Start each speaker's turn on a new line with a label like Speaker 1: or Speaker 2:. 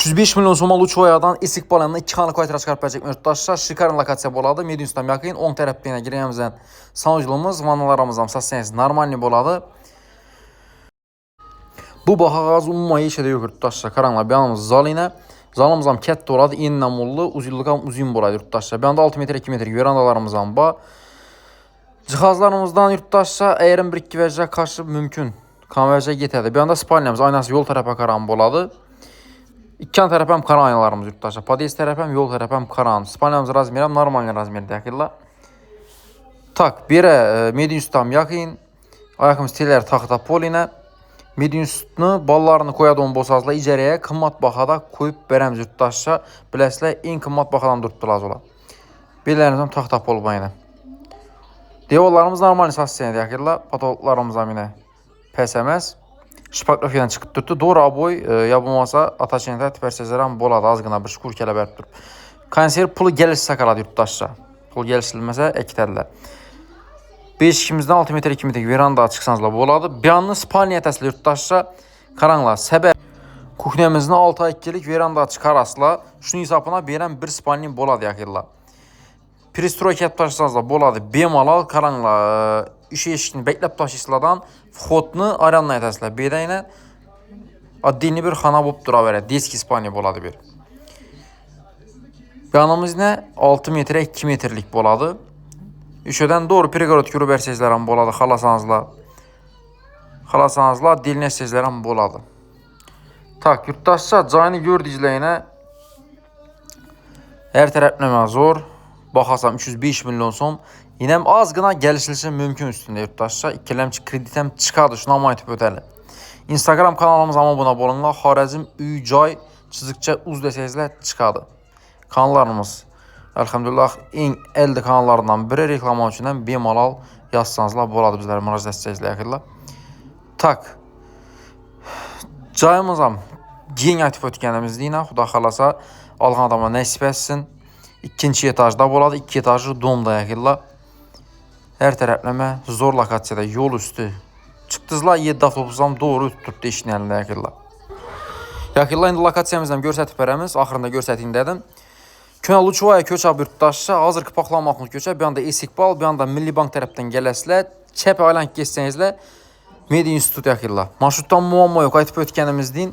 Speaker 1: 305 milyon somalı Uçoyadan İstiqbal yanına 2 xanlı kayıtlara çıxarıb bəcək mövcuddaşlar. Şikarın lokasiya boladı. Mediums'dan yakın 10 tərəfliyinə girəyəmizdən sanuculuğumuz, vanalarımızdan sassayız normalni boladı. Bu baxağız umumaya işədə yox yurttaşlar. Karanlar bir yanımız zal ilə. Zalımızdan kət doladı, enlə mollu, uzunluğam uzun boladı yurttaşlar. Bir anda 6 metr 2 metr verandalarımızdan ba. Cihazlarımızdan yurttaşlar əgərin bir iki vəcə karşı mümkün. Konverjə getədi. Bir anda spalniyamız aynası yol tərəfə karan boladı. İki tərəf həm karan aynalarımız yurttaşlar. Podiyes tərəf həm yol tərəf həm karan. Spalniyamız razmerəm, normalni razmerdə yakınla. Tak, birə mediumstam yakın. Ayakımız telər taxta polinə. Mediumsunu ballarını koyadığım bosazla icariyə qımmat baxada koyub verəmiz yurttaşlar. Biləsilə en qımmat baxadan durdular ola. Birlərinizdən taxta pol bayına. Devallarımız normal sassiyədə yakınla. Patologlarımızdan yine PSMS. Şipagrafiyadan çıxıb durdu. Doğru aboy yapılmasa ataçendə tüpərsəzərəm boladı. Azqına bir şukur kələ bərib durub. Konser pulu gəlirsə sakaladı yurttaşlar. Pul gəlirsilməsə əkitədilər. 5-2-mizdən 6 metr 2 metr veranda çıxsanızla boladı. Bir anlı spalniya təsili yurttaşlar. Karanlar səbəb. Kuxniyamızın 6 ay 2'lik veranda çıxar asla. Şunun hesabına verən bir spalniya boladı yakınla. Pristroy kətdaşsanızla boladı. Bemalal karanlar işi eşikini bəkləb taşısladan vxodunu aranla təsilə. Bedə ilə addini bir xana bop dura verə. Desk İspaniya boladı bir. Yanımız nə? 6 metrə 2 metrlik boladı. Üşədən doğru Prigorod kürü bərsezlərəm boladı. Xalasanızla dilinə sezlərəm boladı. Tak, yurttaşsa cayını gördüyüzləyinə hər tərəfləmə zor. Baxasam 305 milyon son. Yinəm az qına gəlişilsin mümkün üstündə yurttaşsa. İkiləm ki kreditem çıxadı. Şuna amaytıb ödəli. Instagram kanalımız ama buna bolunla. Xarəzm Üycay çizikçə uz desezlə çıxadı. Kanallarımız elhamdülillah en elde kanallarından biri reklam üçündən bemalal yazsanızla boladı bizlərə müraciət etsəzlə yaxınla. Tak. Cayımızam gen aktiv ötkənimizdə yine xuda xalasa alğan adama nəsib etsin. İkinci etajda boladı. 2 etajlı domda yaxınla. Hər tərəfləmə zor lokasiyada yol üstü. Çıxdızla 7 avtobusdan doğru tutdu işin əlində yaxınla. Yaxınla indi lokasiyamızdan görsətib verəmiz. Axırında görsəteyim dedim. Könal Uçuvaya köçab yurttaşsa hazır qıpaqlanmaqlı köçə bir anda İstiqbal, bir anda Milli Bank tərəfdən gələslə, çəp aylan keçsənizlə Media İnstitut yaxınla. Marşrutdan muamma yox, aytıb ötkənimizdən